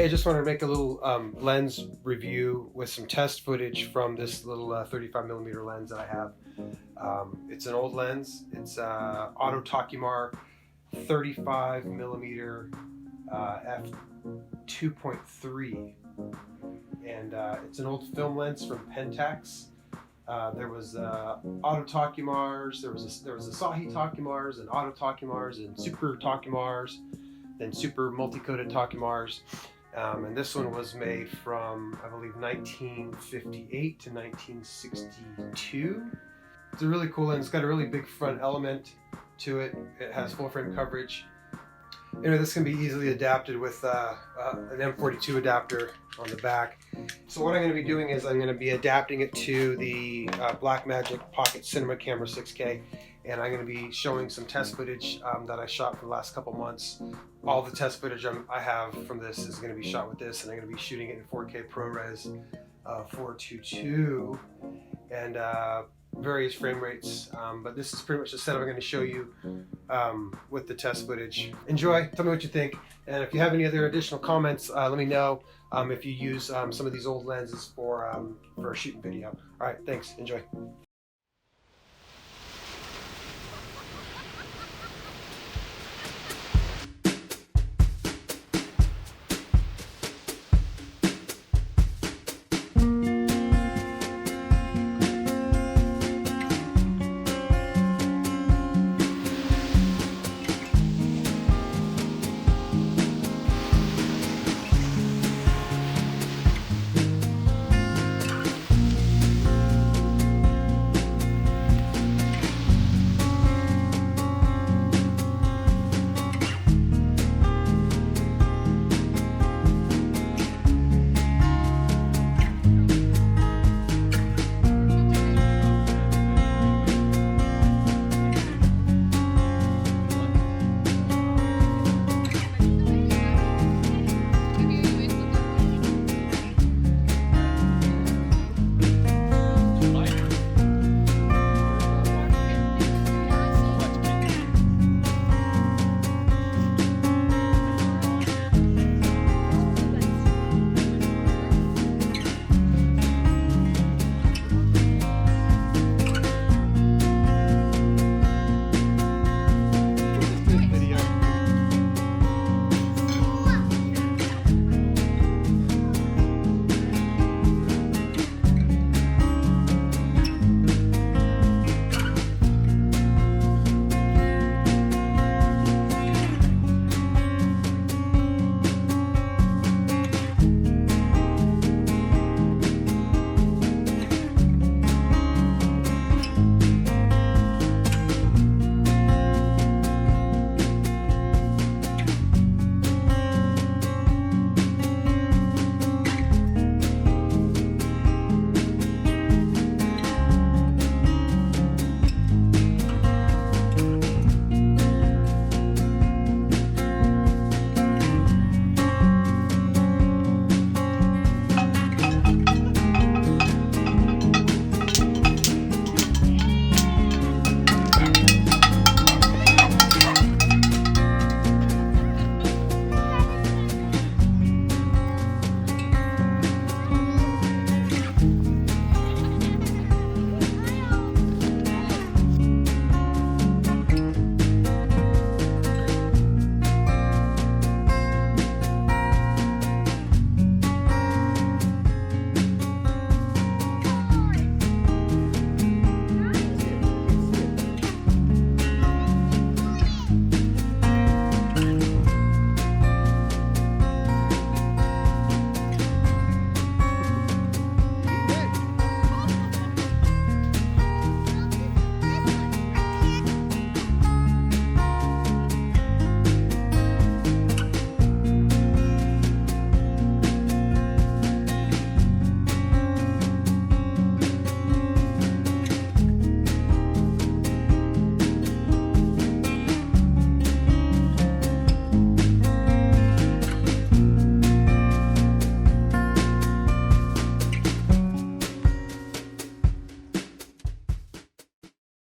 Hey, I just wanted to make a little lens review with some test footage from this little 35mm lens that I have. It's an old lens. It's Auto Takumar 35mm f2.3, and it's an old film lens from Pentax. There was Auto Takumars, there was Asahi Takumars, and Auto Takumars, and Super Takumars, then Super multi-coated Takumars. And this one was made from, I believe, 1958 to 1962. It's a really cool lens. It's got a really big front element to it. It has full frame coverage. Anyway, this can be easily adapted with an M42 adapter on the back. So what I'm going to be doing is I'm going to be adapting it to the Blackmagic Pocket Cinema Camera 6K, and I'm going to be showing some test footage that I shot for the last couple months. All the test footage I have from this is going to be shot with this, and I'm going to be shooting it in 4K ProRes 422 and various frame rates, but this is pretty much the setup I'm going to show you with the test footage. Enjoy, tell me what you think, and if you have any other additional comments, let me know if you use some of these old lenses for a shooting video. Alright, thanks, enjoy.